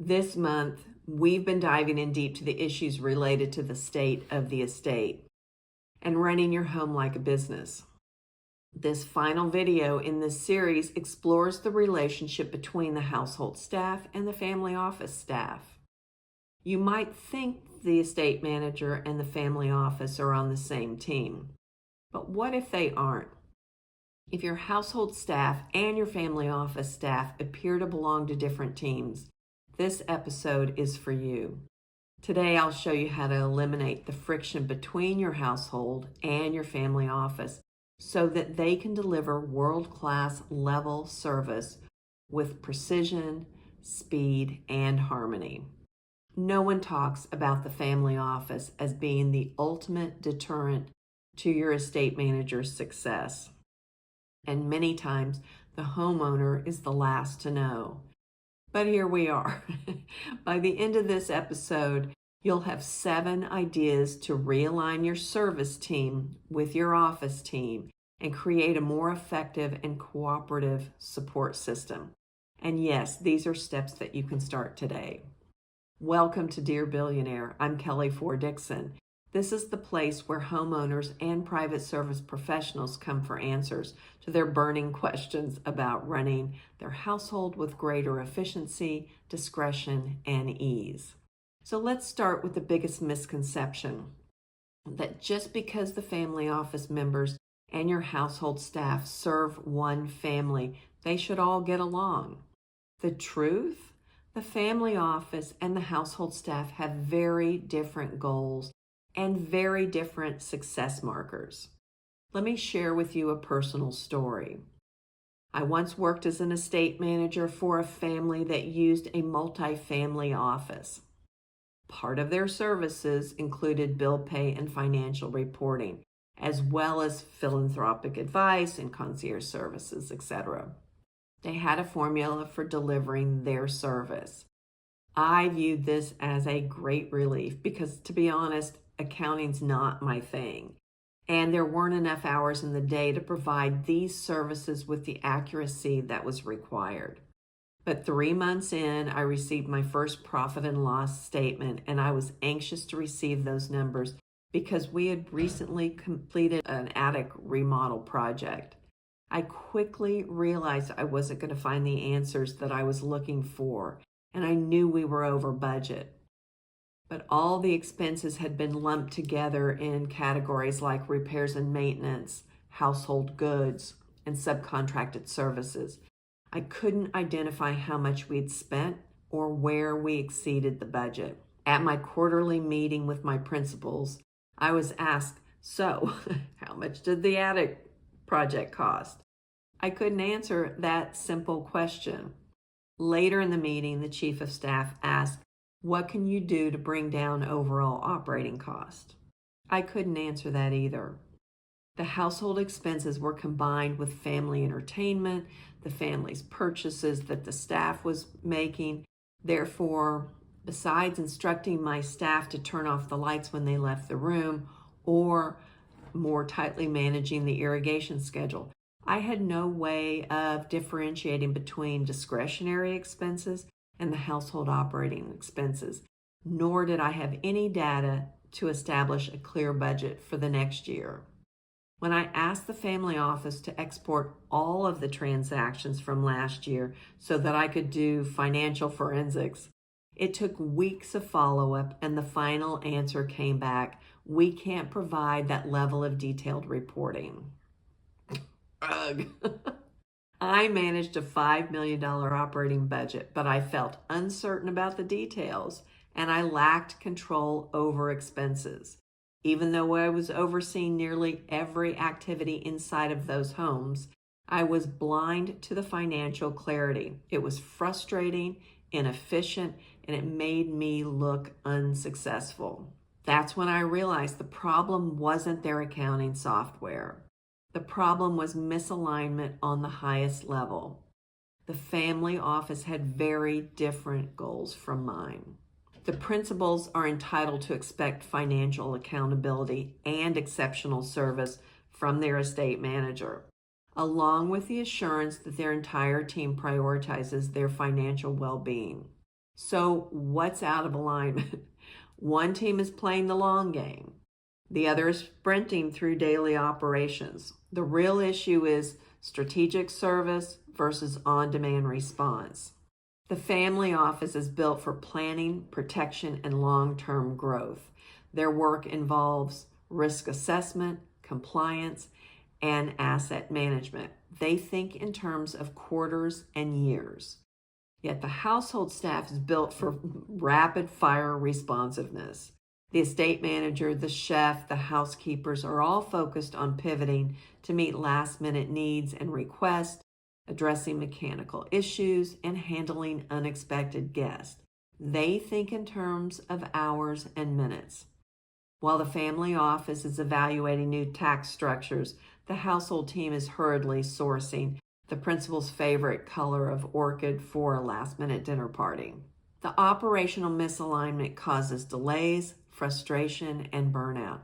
This month, we've been diving in deep to the issues related to the state of the estate and running your home like a business. This final video in this series explores the relationship between the household staff and the family office staff. You might think the estate manager and the family office are on the same team, but what if they aren't? If your household staff and your family office staff appear to belong to different teams, this episode is for you. Today, I'll show you how to eliminate the friction between your household and your family office so that they can deliver world-class level service with precision, speed, and harmony. No one talks about the family office as being the ultimate deterrent to your estate manager's success. And many times, the homeowner is the last to know. But here we are. By the end of this episode, you'll have 7 ideas to realign your service team with your office team and create a more effective and cooperative support system. And yes, these are steps that you can start today. Welcome to Dear Billionaire. I'm Kelly Ford Dixon. This is the place where homeowners and private service professionals come for answers to their burning questions about running their household with greater efficiency, discretion, and ease. So let's start with the biggest misconception, that just because the family office members and your household staff serve one family, they should all get along. The truth? The family office and the household staff have very different goals and very different success markers. Let me share with you a personal story. I once worked as an estate manager for a family that used a multi-family office. Part of their services included bill pay and financial reporting, as well as philanthropic advice and concierge services, etc. They had a formula for delivering their service. I viewed this as a great relief because, to be honest, accounting's not my thing, and there weren't enough hours in the day to provide these services with the accuracy that was required. But 3 months in, I received my first profit and loss statement, and I was anxious to receive those numbers because we had recently completed an attic remodel project. I quickly realized I wasn't going to find the answers that I was looking for, and I knew we were over budget. But all the expenses had been lumped together in categories like repairs and maintenance, household goods, and subcontracted services. I couldn't identify how much we'd spent or where we exceeded the budget. At my quarterly meeting with my principals, I was asked, "So, how much did the attic project cost?" I couldn't answer that simple question. Later in the meeting, the chief of staff asked, "What can you do to bring down overall operating cost?" I couldn't answer that either. The household expenses were combined with family entertainment, the family's purchases that the staff was making. Therefore, besides instructing my staff to turn off the lights when they left the room or more tightly managing the irrigation schedule, I had no way of differentiating between discretionary expenses and the household operating expenses, nor did I have any data to establish a clear budget for the next year. When I asked the family office to export all of the transactions from last year so that I could do financial forensics, it took weeks of follow-up, and the final answer came back, "We can't provide that level of detailed reporting." Ugh. I managed a $5 million operating budget, but I felt uncertain about the details, and I lacked control over expenses. Even though I was overseeing nearly every activity inside of those homes, I was blind to the financial clarity. It was frustrating, inefficient, and it made me look unsuccessful. That's when I realized the problem wasn't their accounting software. The problem was misalignment on the highest level. The family office had very different goals from mine. The principals are entitled to expect financial accountability and exceptional service from their estate manager, along with the assurance that their entire team prioritizes their financial well-being. So what's out of alignment? One team is playing the long game. The other is sprinting through daily operations. The real issue is strategic service versus on-demand response. The family office is built for planning, protection, and long-term growth. Their work involves risk assessment, compliance, and asset management. They think in terms of quarters and years. Yet the household staff is built for rapid-fire responsiveness. The estate manager, the chef, the housekeepers are all focused on pivoting to meet last-minute needs and requests, addressing mechanical issues, and handling unexpected guests. They think in terms of hours and minutes. While the family office is evaluating new tax structures, the household team is hurriedly sourcing the principal's favorite color of orchid for a last-minute dinner party. The operational misalignment causes delays, frustration, and burnout.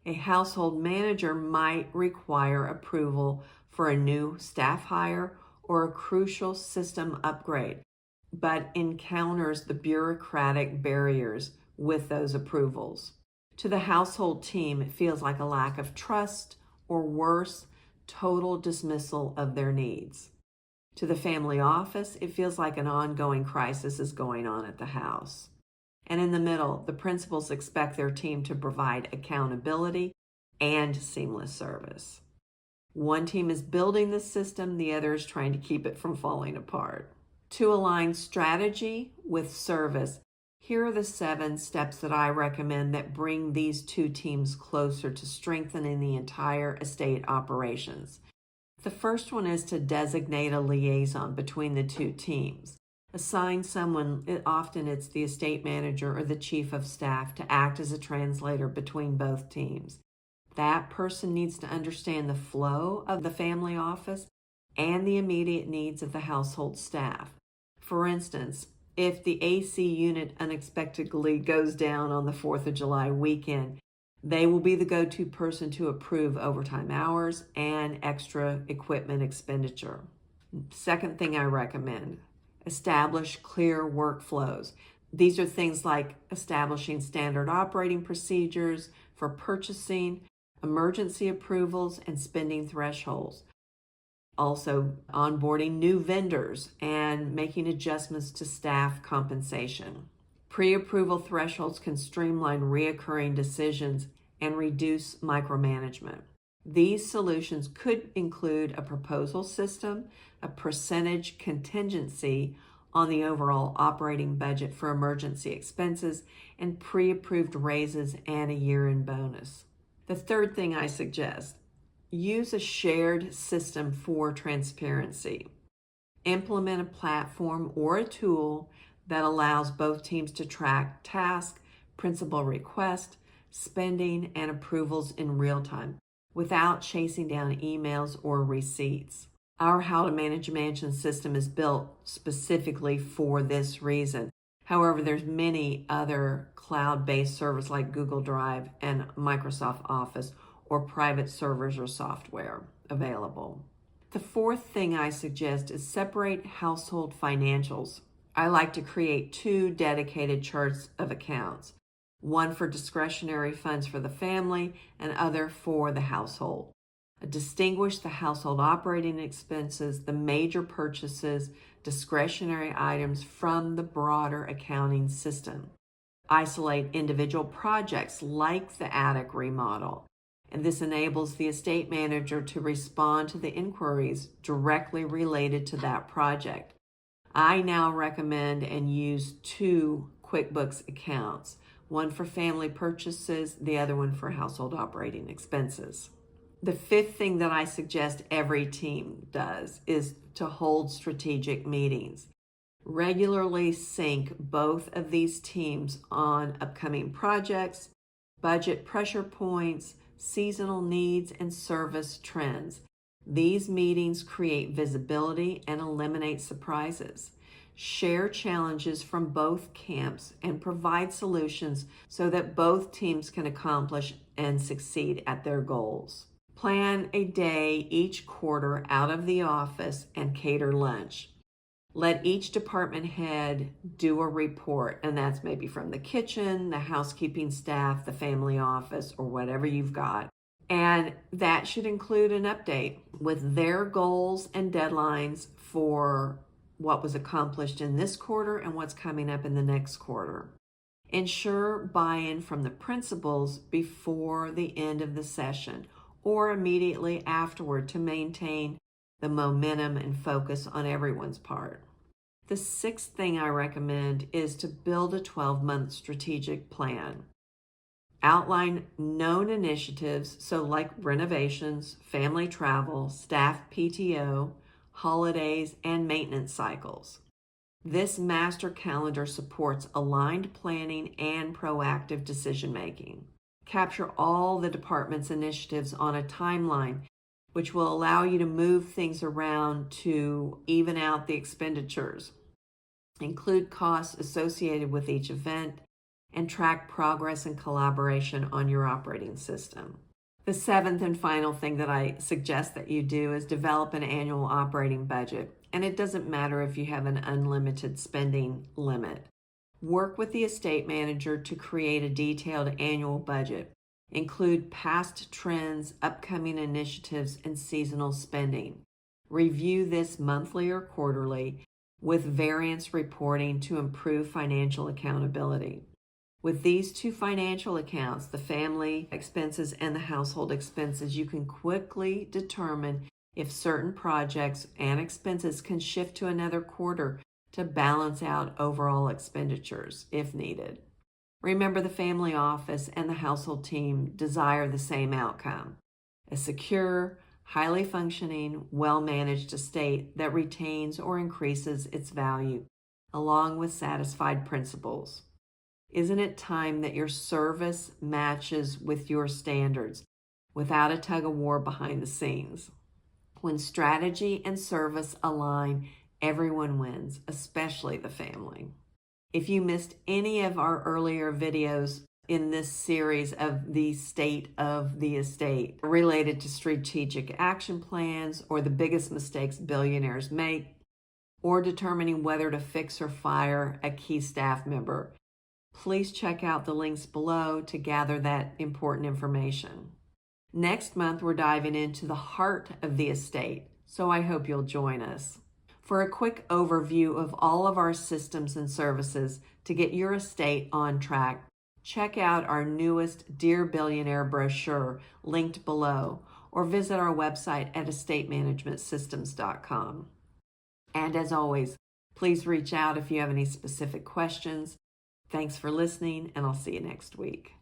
A household manager might require approval for a new staff hire or a crucial system upgrade, but encounters the bureaucratic barriers with those approvals. To the household team, it feels like a lack of trust, or worse, total dismissal of their needs. To the family office, it feels like an ongoing crisis is going on at the house. And in the middle, the principals expect their team to provide accountability and seamless service. One team is building the system, the other is trying to keep it from falling apart. To align strategy with service, here are the 7 steps that I recommend that bring these two teams closer to strengthening the entire estate operations. The first one is to designate a liaison between the two teams. Assign someone, often it's the estate manager or the chief of staff, to act as a translator between both teams. That person needs to understand the flow of the family office and the immediate needs of the household staff. For instance, if the AC unit unexpectedly goes down on the 4th of July weekend, they will be the go-to person to approve overtime hours and extra equipment expenditure. Second thing I recommend, establish clear workflows. These are things like establishing standard operating procedures for purchasing, emergency approvals, and spending thresholds. Also, onboarding new vendors and making adjustments to staff compensation. Pre-approval thresholds can streamline reoccurring decisions and reduce micromanagement. These solutions could include a proposal system, a percentage contingency on the overall operating budget for emergency expenses, and pre-approved raises and a year-end bonus. The third thing I suggest, use a shared system for transparency. Implement a platform or a tool that allows both teams to track tasks, principal requests, spending, and approvals in real time without chasing down emails or receipts. Our How to Manage a Mansion system is built specifically for this reason. However, there's many other cloud-based servers like Google Drive and Microsoft Office or private servers or software available. The fourth thing I suggest is separate household financials. I like to create 2 dedicated charts of accounts, one for discretionary funds for the family and other for the household. Distinguish the household operating expenses, the major purchases, discretionary items from the broader accounting system. Isolate individual projects like the attic remodel, and this enables the estate manager to respond to the inquiries directly related to that project. I now recommend and use 2 QuickBooks accounts, one for family purchases, the other one for household operating expenses. The fifth thing that I suggest every team does is to hold strategic meetings. Regularly sync both of these teams on upcoming projects, budget pressure points, seasonal needs, and service trends. These meetings create visibility and eliminate surprises. Share challenges from both camps and provide solutions so that both teams can accomplish and succeed at their goals. Plan a day each quarter out of the office and cater lunch. Let each department head do a report, and that's maybe from the kitchen, the housekeeping staff, the family office, or whatever you've got. And that should include an update with their goals and deadlines for what was accomplished in this quarter and what's coming up in the next quarter. Ensure buy-in from the principals before the end of the session or immediately afterward to maintain the momentum and focus on everyone's part. The sixth thing I recommend is to build a 12-month strategic plan. Outline known initiatives, so like renovations, family travel, staff PTO, holidays, and maintenance cycles. This master calendar supports aligned planning and proactive decision-making. Capture all the department's initiatives on a timeline, which will allow you to move things around to even out the expenditures. Include costs associated with each event and track progress and collaboration on your operating system. The seventh and final thing that I suggest that you do is develop an annual operating budget. And it doesn't matter if you have an unlimited spending limit. Work with the estate manager to create a detailed annual budget. Include past trends, upcoming initiatives, and seasonal spending. Review this monthly or quarterly with variance reporting to improve financial accountability. With these two financial accounts, the family expenses and the household expenses, you can quickly determine if certain projects and expenses can shift to another quarter to balance out overall expenditures if needed. Remember, the family office and the household team desire the same outcome: a secure, highly functioning, well-managed estate that retains or increases its value, along with satisfied principals. Isn't it time that your service matches with your standards without a tug-of-war behind the scenes? When strategy and service align, everyone wins, especially the family. If you missed any of our earlier videos in this series of the state of the estate related to strategic action plans or the biggest mistakes billionaires make, or determining whether to fix or fire a key staff member, please check out the links below to gather that important information. Next month, we're diving into the heart of the estate, so I hope you'll join us. For a quick overview of all of our systems and services to get your estate on track, check out our newest Dear Billionaire brochure linked below, or visit our website at estatemanagementsystems.com. And as always, please reach out if you have any specific questions. Thanks for listening, and I'll see you next week.